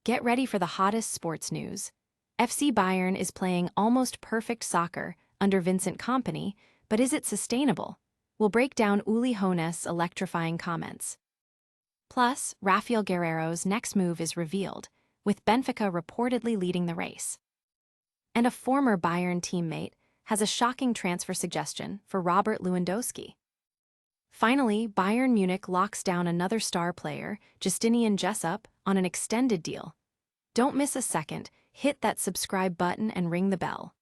Get ready for the hottest sports news. FC Bayern is playing almost perfect soccer under Vincent Kompany, but is it sustainable? We'll break down Uli Hoeneß' electrifying comments. Plus, Raphael Guerreiro's next move is revealed, with Benfica reportedly leading the race. And a former Bayern teammate has a shocking transfer suggestion for Robert Lewandowski. Finally, Bayern Munich locks down another star player, Justinian Jessup, on an extended deal. Don't miss a second, hit that subscribe button and ring the bell.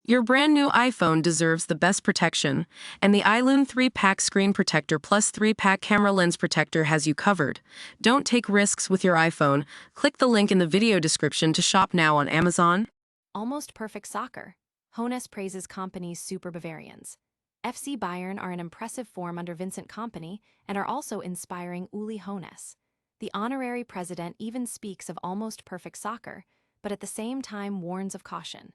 Your brand new iPhone deserves the best protection, and the iLune 3-pack screen protector plus 3-pack camera lens protector has you covered. Don't take risks with your iPhone. Click the link in the video description to shop now on Amazon. Almost perfect soccer. Hoeneß praises Kompany's Super Bavarians. FC Bayern are in impressive form under Vincent Kompany and are also inspiring Uli Hoeneß. The honorary president even speaks of almost perfect soccer, but at the same time warns of caution.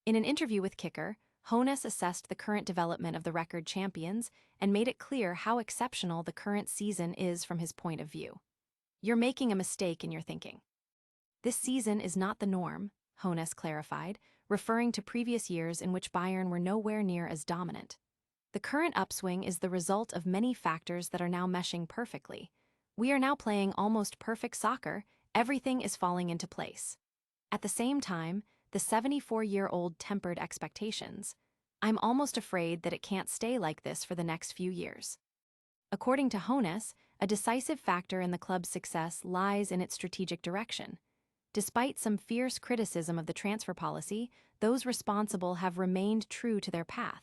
In an interview with Kicker, Hoeneß assessed the current development of the record champions and made it clear how exceptional the current season is from his point of view. You're making a mistake in your thinking. This season is not the norm, Hoeneß clarified, referring to previous years in which Bayern were nowhere near as dominant. The current upswing is the result of many factors that are now meshing perfectly. We are now playing almost perfect soccer, everything is falling into place. At the same time, the 74-year-old tempered expectations. I'm almost afraid that it can't stay like this for the next few years. According to Hoeneß, a decisive factor in the club's success lies in its strategic direction. Despite some fierce criticism of the transfer policy, those responsible have remained true to their path.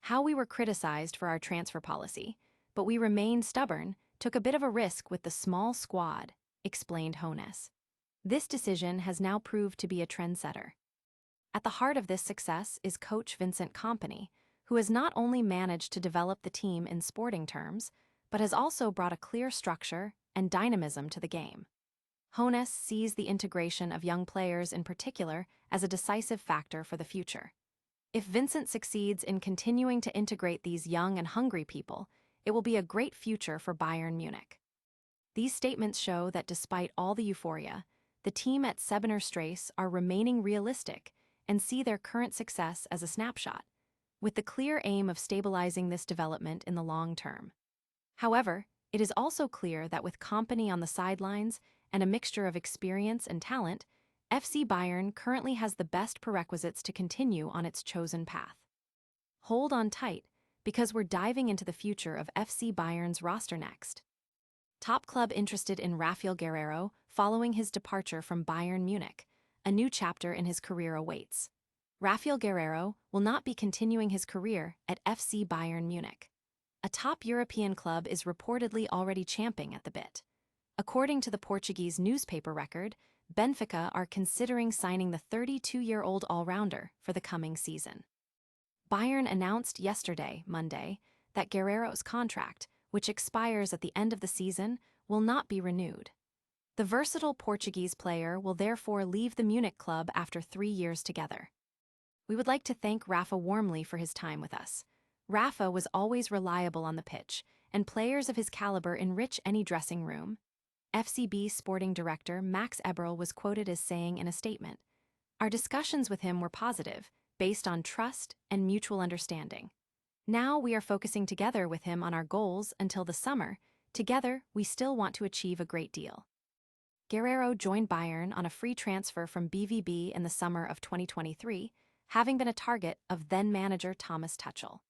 How we were criticized for our transfer policy, but we remained stubborn, took a bit of a risk with the small squad, explained Hoeneß. This decision has now proved to be a trendsetter. At the heart of this success is coach Vincent Kompany, who has not only managed to develop the team in sporting terms, but has also brought a clear structure and dynamism to the game. Hoeneß sees the integration of young players in particular as a decisive factor for the future. If Vincent succeeds in continuing to integrate these young and hungry people, it will be a great future for Bayern Munich. These statements show that despite all the euphoria, the team at Sebener Strasse are remaining realistic and see their current success as a snapshot, with the clear aim of stabilizing this development in the long term. However, it is also clear that with Kompany on the sidelines and a mixture of experience and talent, FC Bayern currently has the best prerequisites to continue on its chosen path. Hold on tight, because we're diving into the future of FC Bayern's roster next. Top club interested in Raphael Guerreiro following his departure from Bayern Munich. A new chapter in his career awaits. Raphael Guerreiro will not be continuing his career at FC Bayern Munich. A top European club is reportedly already champing at the bit. According to the Portuguese newspaper record, Benfica are considering signing the 32-year-old all-rounder for the coming season. Bayern announced yesterday, Monday, that Guerreiro's contract, which expires at the end of the season, will not be renewed. The versatile Portuguese player will therefore leave the Munich club after 3 years together. We would like to thank Rafa warmly for his time with us. Rafa was always reliable on the pitch, and players of his caliber enrich any dressing room. FCB sporting director Max Eberl was quoted as saying in a statement, "Our discussions with him were positive, based on trust and mutual understanding. Now we are focusing together with him on our goals until the summer. Together, we still want to achieve a great deal." Guerreiro joined Bayern on a free transfer from BVB in the summer of 2023, having been a target of then-manager Thomas Tuchel.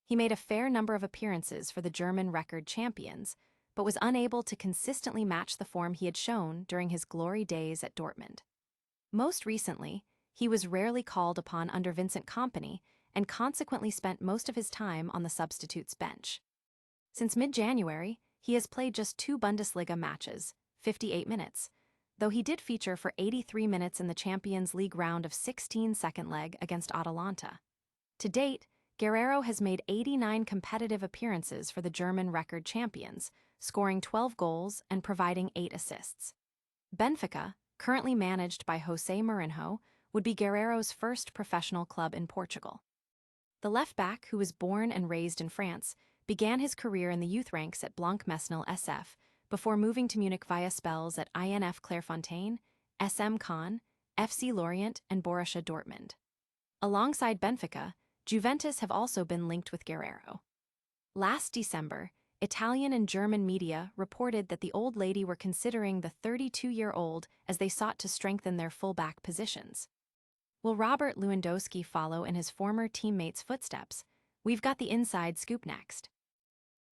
He made a fair number of appearances for the German record champions, but was unable to consistently match the form he had shown during his glory days at Dortmund. Most recently, he was rarely called upon under Vincent Kompany and consequently spent most of his time on the substitutes bench. Since mid-January, he has played just 2 Bundesliga matches, 58 minutes, though he did feature for 83 minutes in the Champions League round of 16 second leg against Atalanta. To date, Guerreiro has made 89 competitive appearances for the German record champions, scoring 12 goals and providing 8 assists. Benfica, currently managed by José Mourinho, would be Guerreiro's first professional club in Portugal. The left-back, who was born and raised in France, began his career in the youth ranks at Blancmesnil SF before moving to Munich via spells at INF Clairefontaine, SM Caen, FC Lorient, and Borussia Dortmund. Alongside Benfica, Juventus have also been linked with Guerreiro. Last December, Italian and German media reported that the old lady were considering the 32-year-old as they sought to strengthen their fullback positions. Will Robert Lewandowski follow in his former teammates' footsteps? We've got the inside scoop next.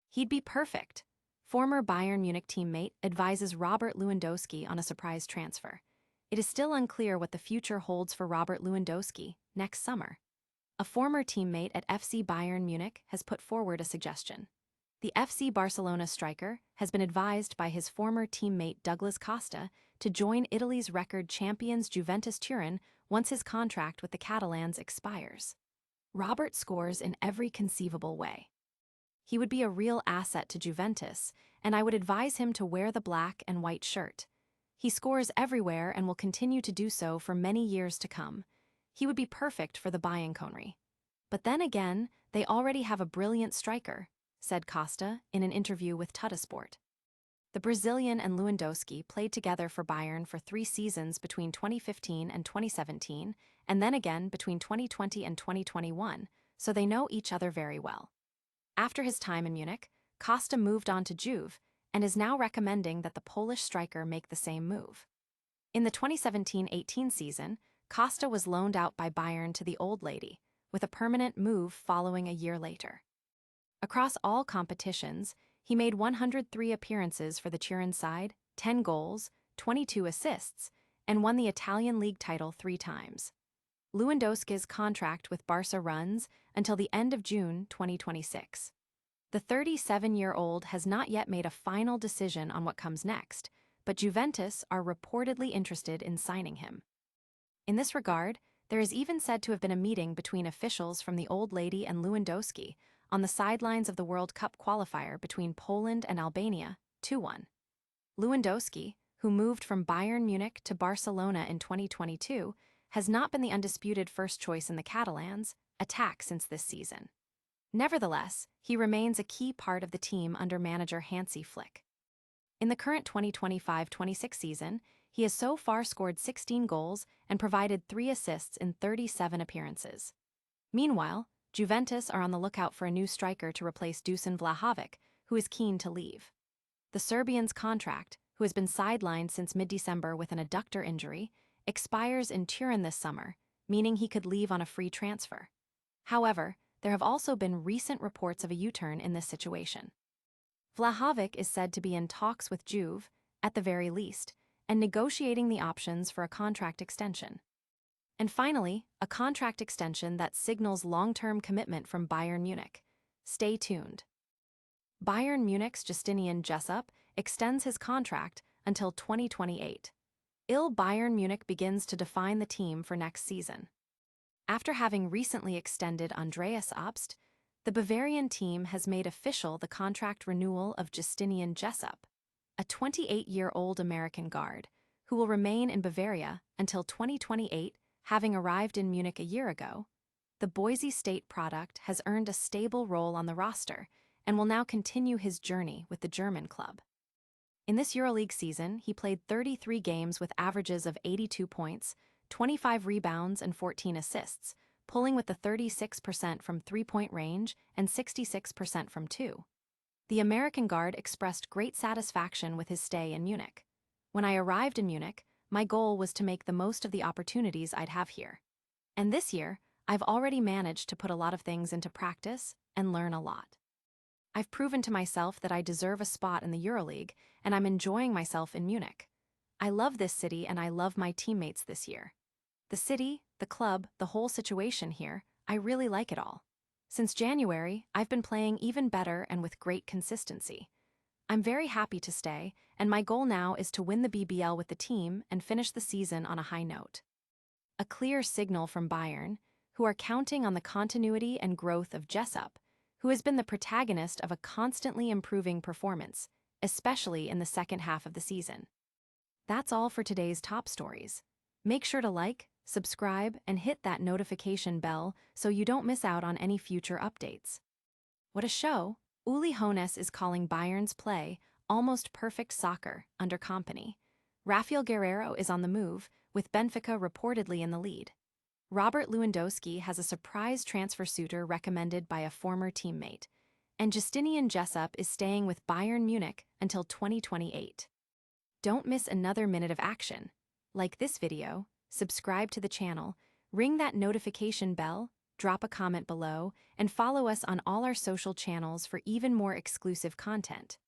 He'd be perfect. Former Bayern Munich teammate advises Robert Lewandowski on a surprise transfer. It is still unclear what the future holds for Robert Lewandowski next summer. A former teammate at FC Bayern Munich has put forward a suggestion. The FC Barcelona striker has been advised by his former teammate Douglas Costa to join Italy's record champions Juventus Turin once his contract with the Catalans expires. Robert scores in every conceivable way. He would be a real asset to Juventus, and I would advise him to wear the black and white shirt. He scores everywhere and will continue to do so for many years to come. He would be perfect for the Bianconeri. But then again, they already have a brilliant striker, said Costa in an interview with Tuttosport. The Brazilian and Lewandowski played together for Bayern for 3 seasons between 2015 and 2017, and then again between 2020 and 2021, so they know each other very well. After his time in Munich, Costa moved on to Juve and is now recommending that the Polish striker make the same move. In the 2017-18 season, Costa was loaned out by Bayern to the old lady, with a permanent move following a year later. Across all competitions, he made 103 appearances for the Turin side, 10 goals, 22 assists, and won the Italian league title 3 times. Lewandowski's contract with Barca runs until the end of June 2026. The 37-year-old has not yet made a final decision on what comes next, but Juventus are reportedly interested in signing him. In this regard, there is even said to have been a meeting between officials from the old lady and Lewandowski on the sidelines of the World Cup qualifier between Poland and Albania, 2-1. Lewandowski, who moved from Bayern Munich to Barcelona in 2022, has not been the undisputed first choice in the Catalans' attack since this season. Nevertheless, he remains a key part of the team under manager Hansi Flick. In the current 2025-26 season, he has so far scored 16 goals and provided 3 assists in 37 appearances. Meanwhile, Juventus are on the lookout for a new striker to replace Dusan Vlahovic, who is keen to leave. The Serbian's contract, who has been sidelined since mid-December with an adductor injury, expires in Turin this summer, meaning he could leave on a free transfer. However, there have also been recent reports of a U-turn in this situation. Vlahovic is said to be in talks with Juve, at the very least, and negotiating the options for a contract extension. And finally, a contract extension that signals long-term commitment from Bayern Munich. Stay tuned. Bayern Munich's Justinian Jessup extends his contract until 2028. Bayern Munich begins to define the team for next season. After having recently extended Andreas Obst, the Bavarian team has made official the contract renewal of Justinian Jessup, a 28-year-old American guard, who will remain in Bavaria until 2028, having arrived in Munich a year ago. The Boise State product has earned a stable role on the roster and will now continue his journey with the German club. In this EuroLeague season, he played 33 games with averages of 82 points, 25 rebounds and 14 assists, pulling with the 36% from three-point range and 66% from 2. The American guard expressed great satisfaction with his stay in Munich. When I arrived in Munich, my goal was to make the most of the opportunities I'd have here. And this year, I've already managed to put a lot of things into practice and learn a lot. I've proven to myself that I deserve a spot in the EuroLeague, and I'm enjoying myself in Munich. I love this city and I love my teammates this year. The city, the club, the whole situation here, I really like it all. Since January, I've been playing even better and with great consistency. I'm very happy to stay, and my goal now is to win the BBL with the team and finish the season on a high note. A clear signal from Bayern, who are counting on the continuity and growth of Jessup, who has been the protagonist of a constantly improving performance, especially in the second half of the season. That's all for today's top stories. Make sure to like, subscribe, and hit that notification bell so you don't miss out on any future updates. What a show! Uli Hoeneß is calling Bayern's play almost perfect soccer under Kompany. Raphael Guerreiro is on the move, with Benfica reportedly in the lead. Robert Lewandowski has a surprise transfer suitor recommended by a former teammate, and Justinian Jessup is staying with Bayern Munich until 2028. Don't miss another minute of action. Like this video, subscribe to the channel, ring that notification bell, drop a comment below, and follow us on all our social channels for even more exclusive content.